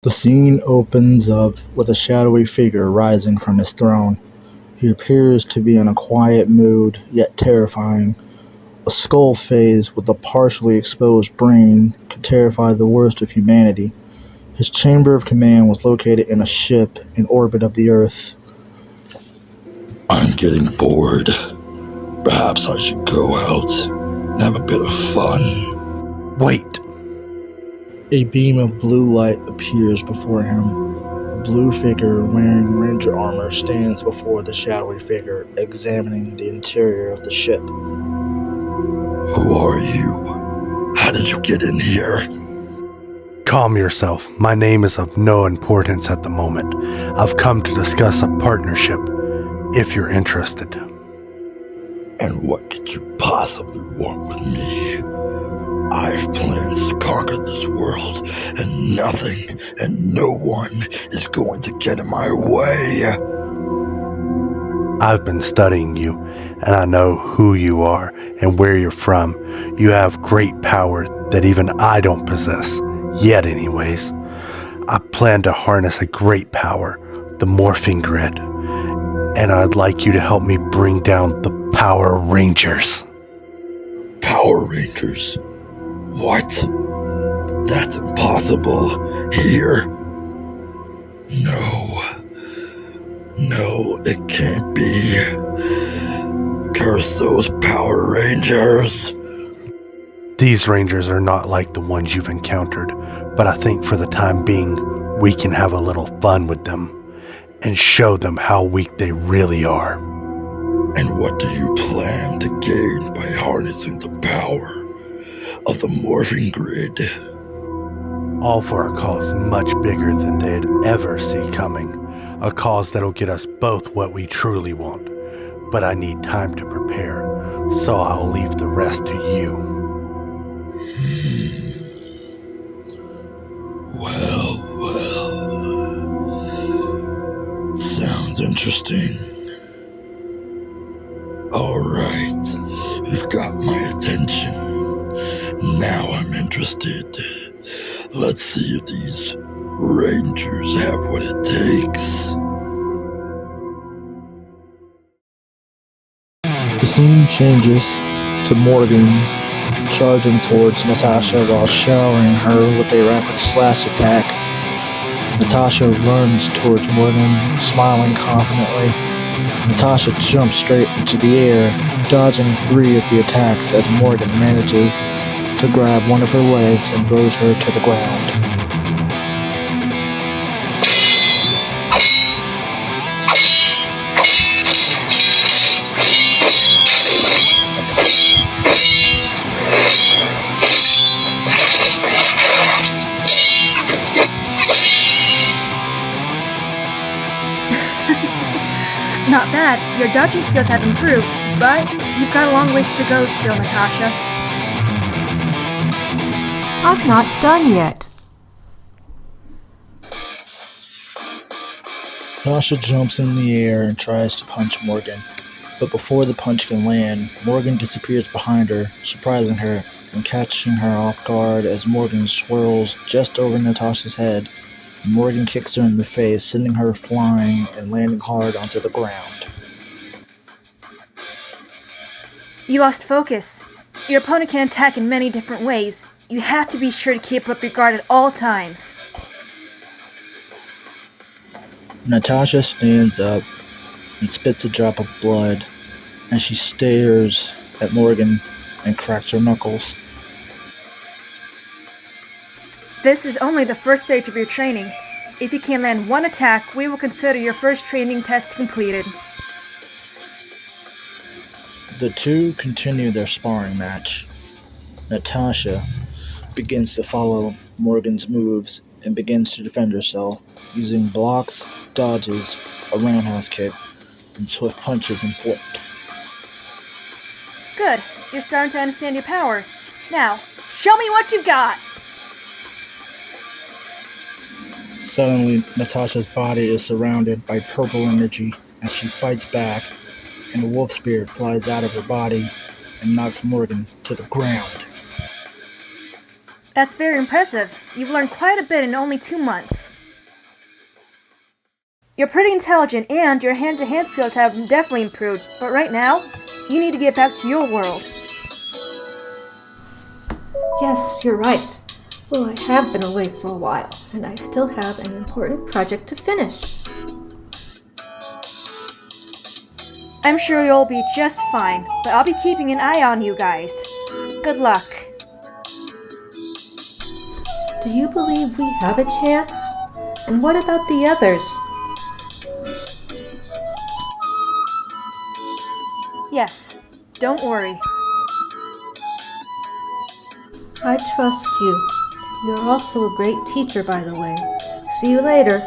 The scene opens up with a shadowy figure rising from his throne. He appears to be in a quiet mood, yet terrifying. A skull face with a partially exposed brain could terrify the worst of humanity. His chamber of command was located in a ship in orbit of the Earth. I'm getting bored. Perhaps I should go out and have a bit of fun. Wait. A beam of blue light appears before him. A blue figure wearing ranger armor stands before the shadowy figure, examining the interior of the ship. Who are you? How did you get in here? Calm yourself. My name is of no importance at the moment. I've come to discuss a partnership, if you're interested. And what could you possibly want with me? I have plans to conquer this world, and nothing and no one is going to get in my way. I've been studying you, and I know who you are and where you're from. You have great power that even I don't possess, yet anyways. I plan to harness a great power, the Morphing Grid, and I'd like you to help me bring down the Power Rangers. Power Rangers? What? That's impossible. Here? No, it can't be. Curse those Power Rangers. These Rangers are not like the ones you've encountered, but I think for the time being, we can have a little fun with them and show them how weak they really are. And what do you plan to gain by harnessing the power of the Morphing Grid? All for a cause much bigger than they'd ever see coming. A cause that'll get us both what we truly want. But I need time to prepare, so I'll leave the rest to you. Well. Sounds interesting. Alright, you've got my attention. Now I'm interested. Let's see if these Rangers have what it takes. The scene changes to Morgan charging towards Natasha while showering her with a rapid slash attack. Natasha runs towards Morgan, smiling confidently. Natasha jumps straight into the air, dodging 3 of the attacks as Morgan manages to grab one of her legs and throws her to the ground. Not bad. Your dodging skills have improved, but you've got a long ways to go still, Natasha. I'm not done yet. Natasha jumps in the air and tries to punch Morgan, but before the punch can land, Morgan disappears behind her, surprising her and catching her off guard as Morgan swirls just over Natasha's head. Morgan kicks her in the face, sending her flying and landing hard onto the ground. You lost focus. Your opponent can attack in many different ways. You have to be sure to keep up your guard at all times. Natasha stands up and spits a drop of blood as she stares at Morgan and cracks her knuckles. This is only the first stage of your training. If you can land one attack, we will consider your first training test completed. The two continue their sparring match. Natasha begins to follow Morgan's moves and begins to defend herself, using blocks, dodges, a roundhouse kick, and swift punches and flips. Good. You're starting to understand your power. Now, show me what you got! Suddenly, Natasha's body is surrounded by purple energy as she fights back, and a wolf spirit flies out of her body and knocks Morgan to the ground. That's very impressive. You've learned quite a bit in only 2 months. You're pretty intelligent, and your hand-to-hand skills have definitely improved, but right now, you need to get back to your world. Yes, you're right. Well, I have been away for a while, and I still have an important project to finish. I'm sure you'll be just fine, but I'll be keeping an eye on you guys. Good luck. Do you believe we have a chance? And what about the others? Yes, don't worry. I trust you. You're also a great teacher, by the way. See you later.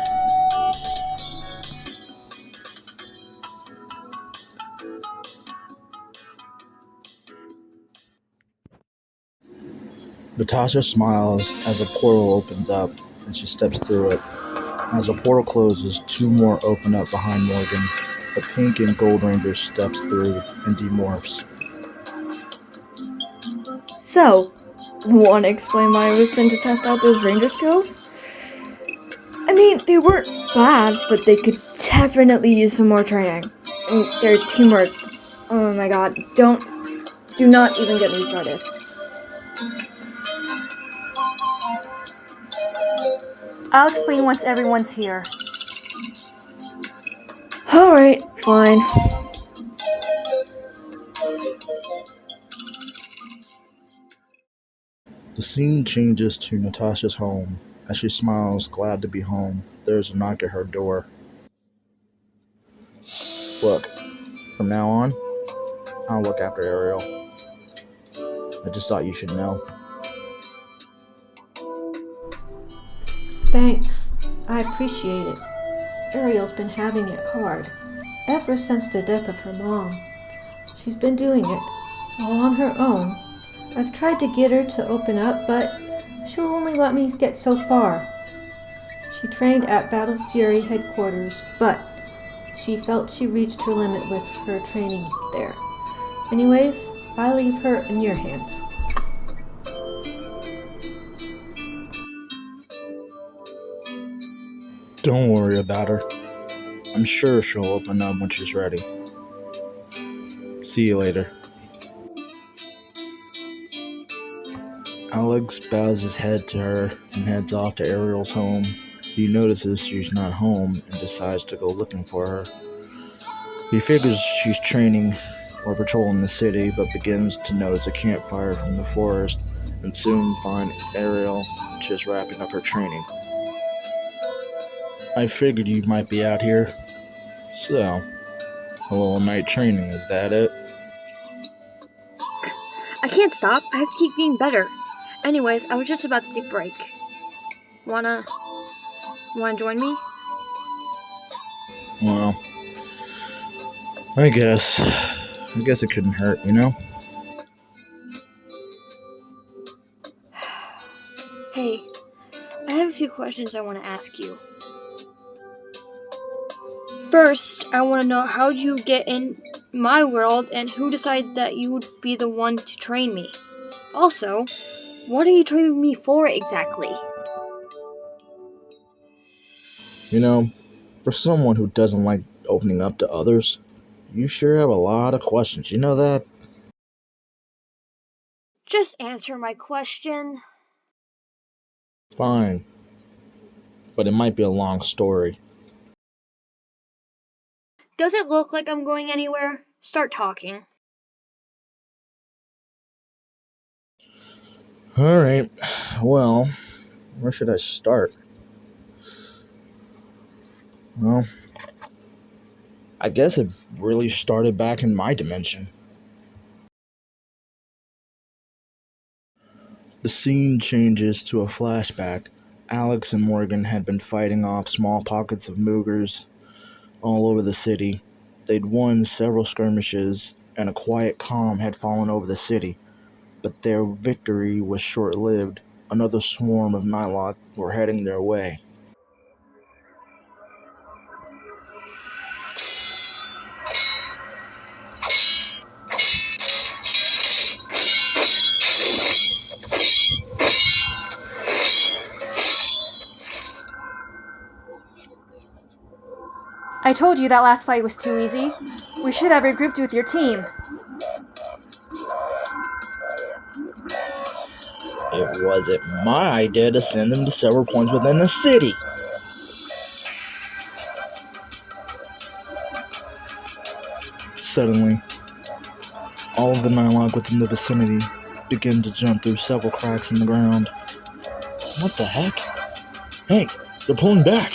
Natasha smiles as a portal opens up and she steps through it. As the portal closes, two more open up behind Morgan. The pink and gold ranger steps through and demorphs. So, wanna explain why I was sent to test out those ranger skills? I mean, they weren't bad, but they could definitely use some more training. And their teamwork, oh my god, do not even get me started. I'll explain once everyone's here. Alright, fine. The scene changes to Natasha's home. As she smiles, glad to be home, there's a knock at her door. Look, from now on, I'll look after Ariel. I just thought you should know. Thanks. I appreciate it. Ariel's been having it hard ever since the death of her mom. She's been doing it all on her own. I've tried to get her to open up, but she'll only let me get so far. She trained at Battle Fury headquarters, but she felt she reached her limit with her training there. Anyways, I leave her in your hands. Don't worry about her. I'm sure she'll open up when she's ready. See you later. Alex bows his head to her and heads off to Ariel's home. He notices she's not home and decides to go looking for her. He figures she's training or patrolling the city, but begins to notice a campfire from the forest and soon find Ariel just wrapping up her training. I figured you might be out here. So, a little night training, is that it? I can't stop. I have to keep getting better. Anyways, I was just about to take a break. Wanna join me? Well, I guess it couldn't hurt, you know? Hey, I have a few questions I want to ask you. First, I want to know how you get in my world and who decided that you would be the one to train me. Also, what are you training me for exactly? You know, for someone who doesn't like opening up to others, you sure have a lot of questions, you know that? Just answer my question. Fine. But it might be a long story. Does it look like I'm going anywhere? Start talking. Alright, well, where should I start? Well, I guess it really started back in my dimension. The scene changes to a flashback. Alex and Morgan had been fighting off small pockets of Moogers all over the city. They'd won several skirmishes, and a quiet calm had fallen over the city. But their victory was short-lived. Another swarm of Nightlock were heading their way. I told you that last fight was too easy. We should have regrouped with your team. It wasn't my idea to send them to several points within the city. Suddenly, all of the nylon within the vicinity began to jump through several cracks in the ground. What the heck? Hey, they're pulling back.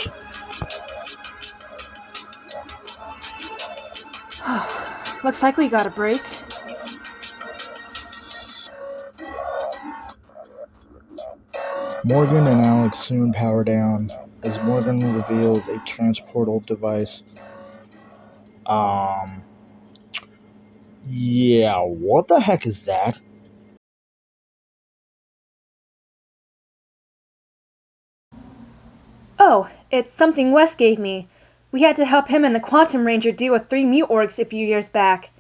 Looks like we got a break. Morgan and Alex soon power down as Morgan reveals a transportal device. Yeah, what the heck is that? Oh, it's something Wes gave me. We had to help him and the Quantum Ranger deal with 3 mute orgs a few years back.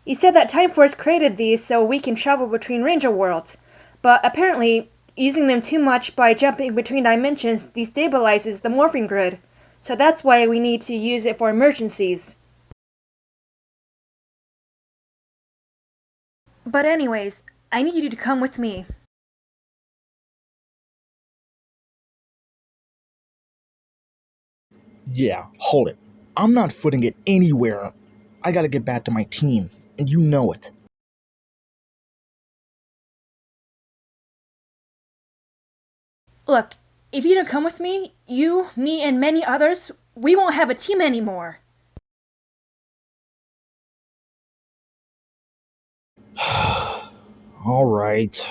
He said that Time Force created these so we can travel between Ranger worlds, but apparently, using them too much by jumping between dimensions destabilizes the morphing grid, so that's why we need to use it for emergencies. But anyways, I need you to come with me. Yeah, hold it. I'm not footing it anywhere. I gotta get back to my team, and you know it. Look, if you don't come with me, you, me, and many others, we won't have a team anymore. Alright.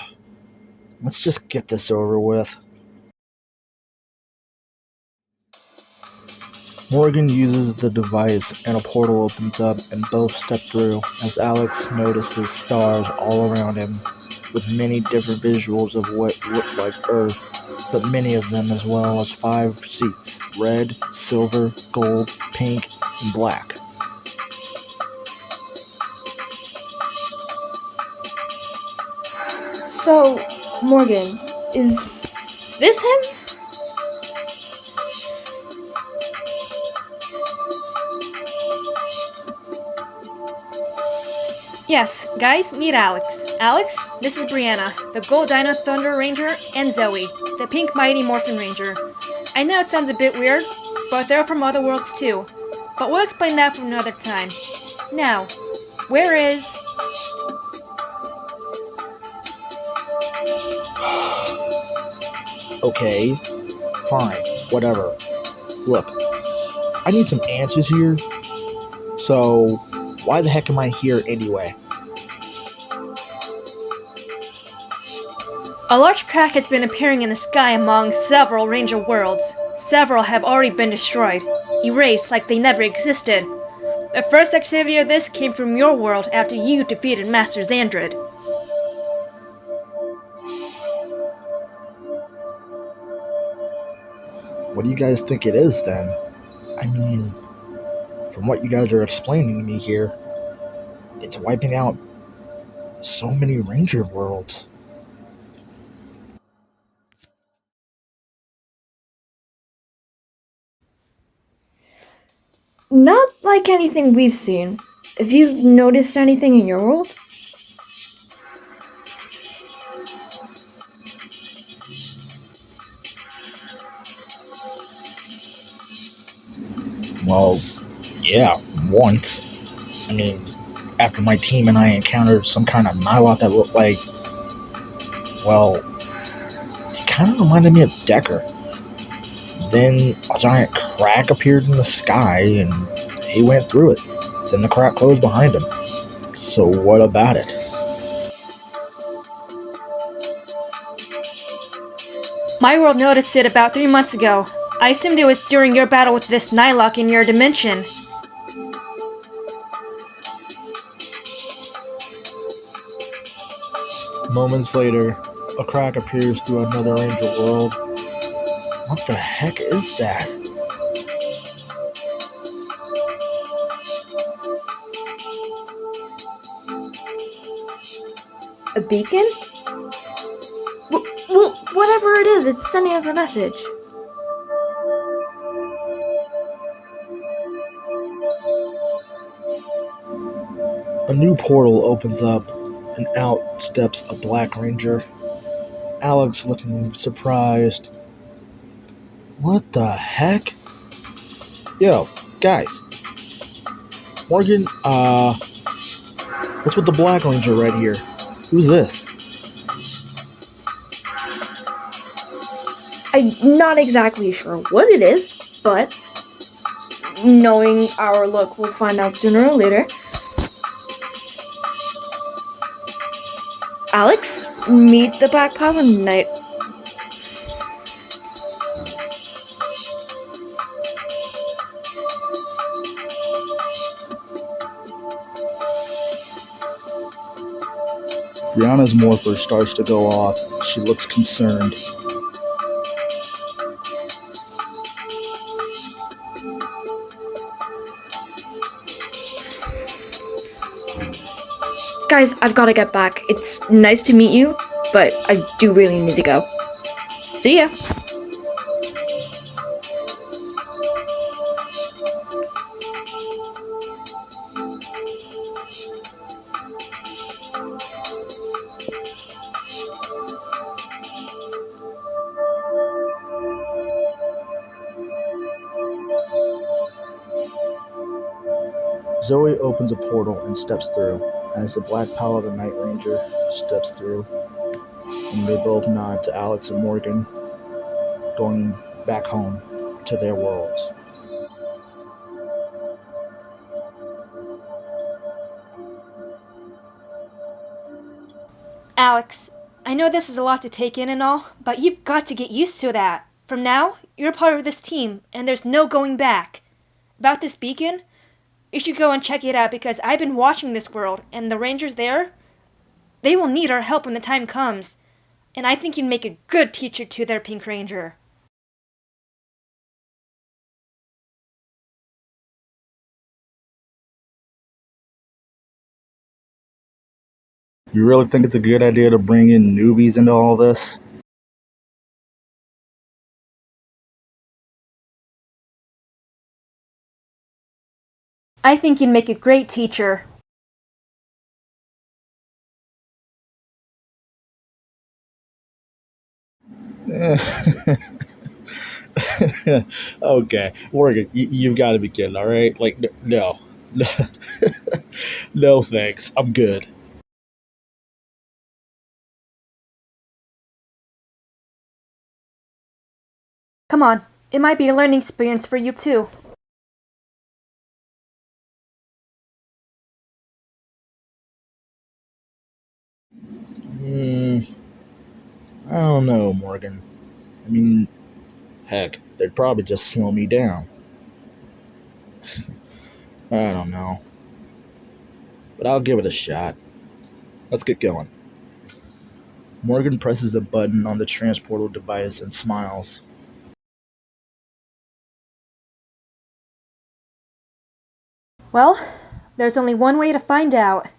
Let's just get this over with. Morgan uses the device and a portal opens up and both step through as Alex notices stars all around him with many different visuals of what look like Earth, but many of them as well as 5 seats: red, silver, gold, pink, and black. So, Morgan, is this him? Yes, guys, meet Alex. Alex, this is Brianna, the Gold Dino Thunder Ranger, and Zoe, the Pink Mighty Morphin Ranger. I know it sounds a bit weird, but they're from other worlds too. But we'll explain that for another time. Now, where is... Okay, fine, whatever. Look, I need some answers here. So, why the heck am I here anyway? A large crack has been appearing in the sky among several Ranger worlds. Several have already been destroyed, erased like they never existed. The first activity of this came from your world after you defeated Master Xandrid. What do you guys think it is then? I mean, from what you guys are explaining to me here, it's wiping out so many Ranger worlds. Not like anything we've seen. Have you noticed anything in your world? Well, yeah, once. I mean, after my team and I encountered some kind of Nylot that looked like, well, it kind of reminded me of Decker. Then a giant crack appeared in the sky and he went through it. Then the crack closed behind him. So what about it? My world noticed it about 3 months ago. I assumed it was during your battle with this Nylok in your dimension. Moments later, a crack appears through another Angel world. What the heck is that? A beacon? Well, whatever it is, it's sending us a message. A new portal opens up, and out steps a Black Ranger. Alex looking surprised. What the heck? Yo, guys. Morgan, what's with the Black Ranger right here? Who's this? I'm not exactly sure what it is, but knowing our luck, we'll find out sooner or later. Alex, meet the Black Paladin Knight. Brianna's morpher starts to go off. She looks concerned. Guys, I've got to get back. It's nice to meet you, but I do really need to go. See ya. Zoe opens a portal and steps through, as the Black Paladin Night Ranger steps through, and they both nod to Alex and Morgan, going back home to their worlds. Alex, I know this is a lot to take in and all, but you've got to get used to that. From now, you're a part of this team, and there's no going back. About this beacon, you should go and check it out because I've been watching this world, and the Rangers there, they will need our help when the time comes. And I think you'd make a good teacher to their Pink Ranger. You really think it's a good idea to bring in newbies into all this? I think you'd make a great teacher. Okay, Morgan, you've got to be kidding, all right? Like, no. No thanks. I'm good. Come on, it might be a learning experience for you too. Hmm, I don't know, Morgan. I mean, heck, they'd probably just slow me down. I don't know. But I'll give it a shot. Let's get going. Morgan presses a button on the transportal device and smiles. Well, there's only one way to find out.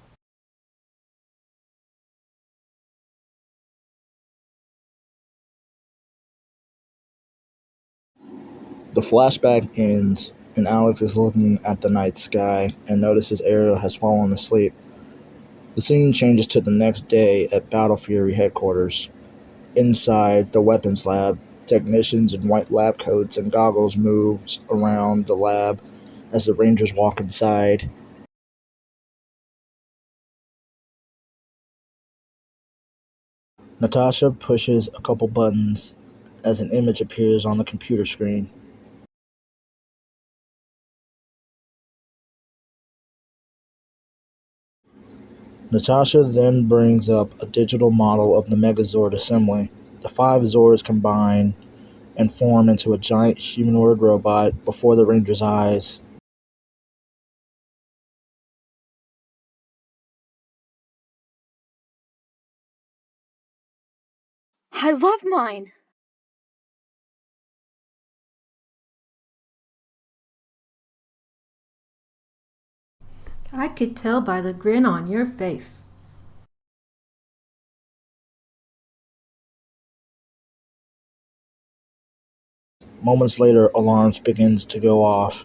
The flashback ends, and Alex is looking at the night sky and notices Ariel has fallen asleep. The scene changes to the next day at Battle Fury headquarters. Inside the weapons lab, technicians in white lab coats and goggles move around the lab as the Rangers walk inside. Natasha pushes a couple buttons as an image appears on the computer screen. Natasha then brings up a digital model of the Megazord assembly. The five Zords combine and form into a giant humanoid robot before the Ranger's eyes. I love mine. I could tell by the grin on your face. Moments later, alarms begins to go off.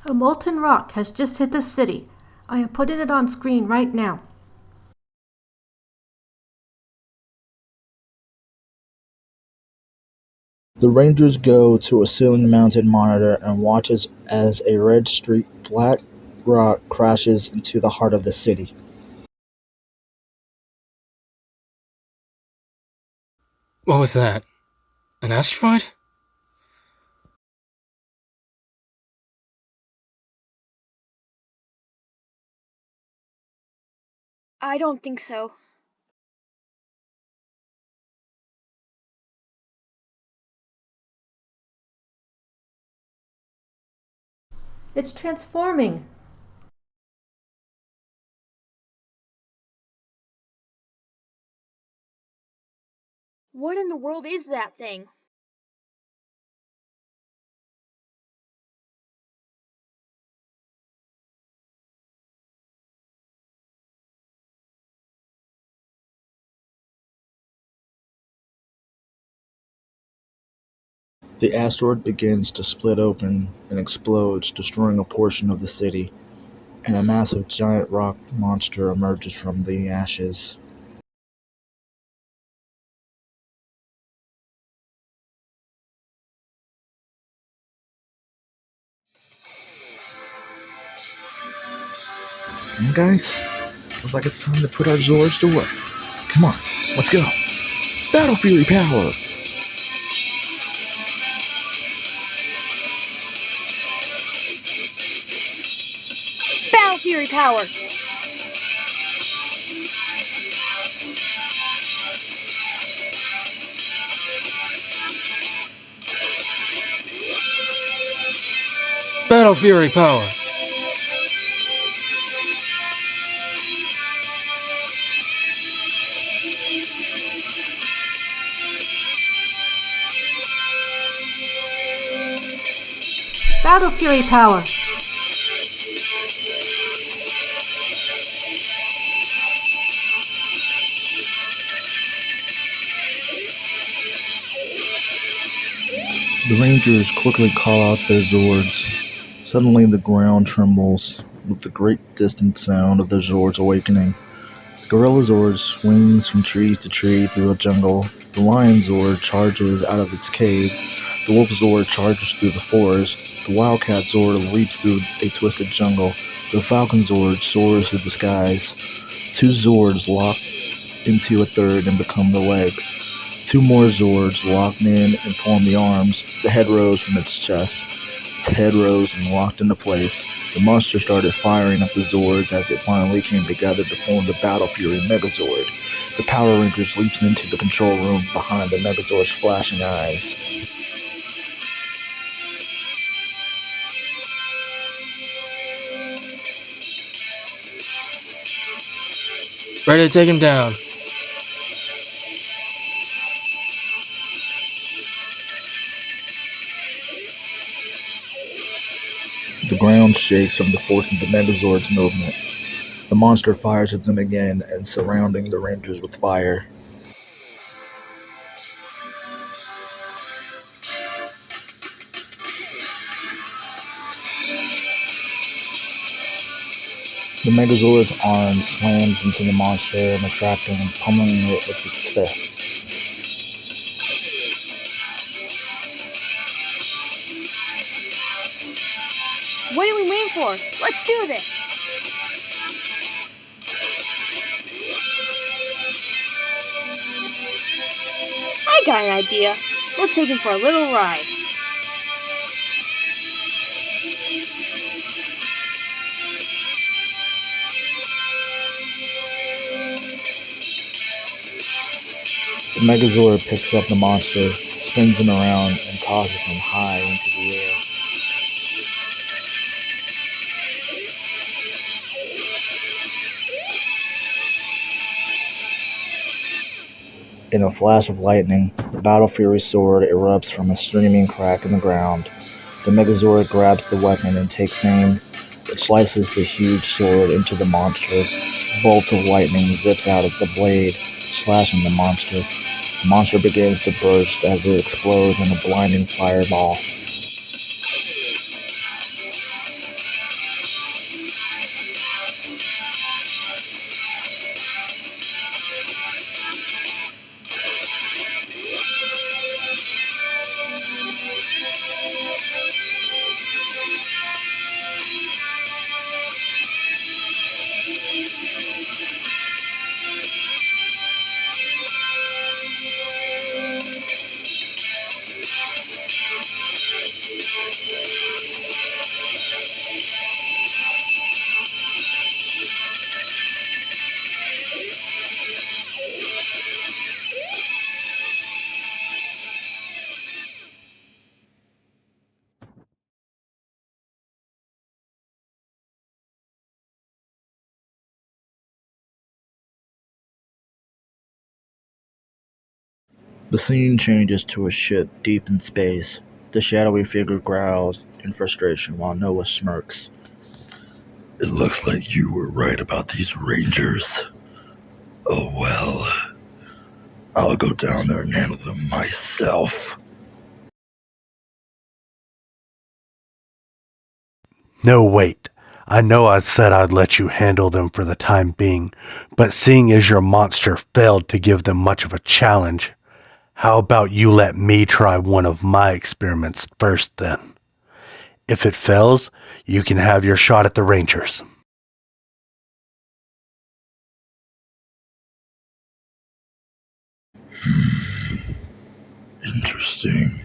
A molten rock has just hit the city. I am putting it on screen right now. The Rangers go to a ceiling-mounted monitor and watch as a red-streaked black rock crashes into the heart of the city. What was that? An asteroid? I don't think so. It's transforming. What in the world is that thing? The asteroid begins to split open and explodes, destroying a portion of the city, and a massive giant rock monster emerges from the ashes. And guys, looks like it's time to put our Zords to work. Come on, let's go. Battle Fury power! Battle Fury power! Battle Fury power! Battle Fury power! The Rangers quickly call out their Zords. Suddenly the ground trembles with the great distant sound of their Zords awakening. The Gorilla Zord swings from tree to tree through a jungle. The Lion Zord charges out of its cave. The Wolf Zord charges through the forest. The Wildcat Zord leaps through a twisted jungle. The Falcon Zord soars through the skies. Two Zords lock into a third and become the legs. Two more Zords locked in and form the arms. The head rose from its chest. Its head rose and locked into place. The monster started firing at the Zords as it finally came together to form the Battle Fury Megazord. The Power Rangers leaped into the control room behind the Megazord's flashing eyes. Ready to take him down. The ground shakes from the force of the Megazord's movement. The monster fires at them again and surrounding the Rangers with fire. The Megazord's arm slams into the monster and attracting and pummeling it with its fists. What are we waiting for? Let's do this! I got an idea. Let's take him for a little ride. The Megazord picks up the monster, spins him around, and tosses him high into the air. In a flash of lightning, the Battle Fury sword erupts from a streaming crack in the ground. The Megazord grabs the weapon and takes aim. It slices the huge sword into the monster. Bolts of lightning zips out of the blade, slashing the monster. The monster begins to burst as it explodes in a blinding fireball. The scene changes to a ship deep in space. The shadowy figure growls in frustration while Noah smirks. It looks like you were right about these Rangers. Oh well. I'll go down there and handle them myself. No, wait. I know I said I'd let you handle them for the time being, but seeing as your monster failed to give them much of a challenge, how about you let me try one of my experiments first then? If it fails, you can have your shot at the Rangers. Interesting.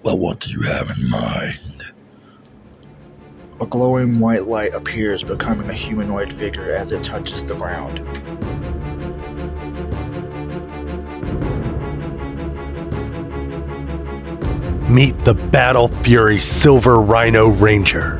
Well, what do you have in mind? A glowing white light appears, becoming a humanoid figure as it touches the ground. Meet the Battle Fury Silver Rhino Ranger.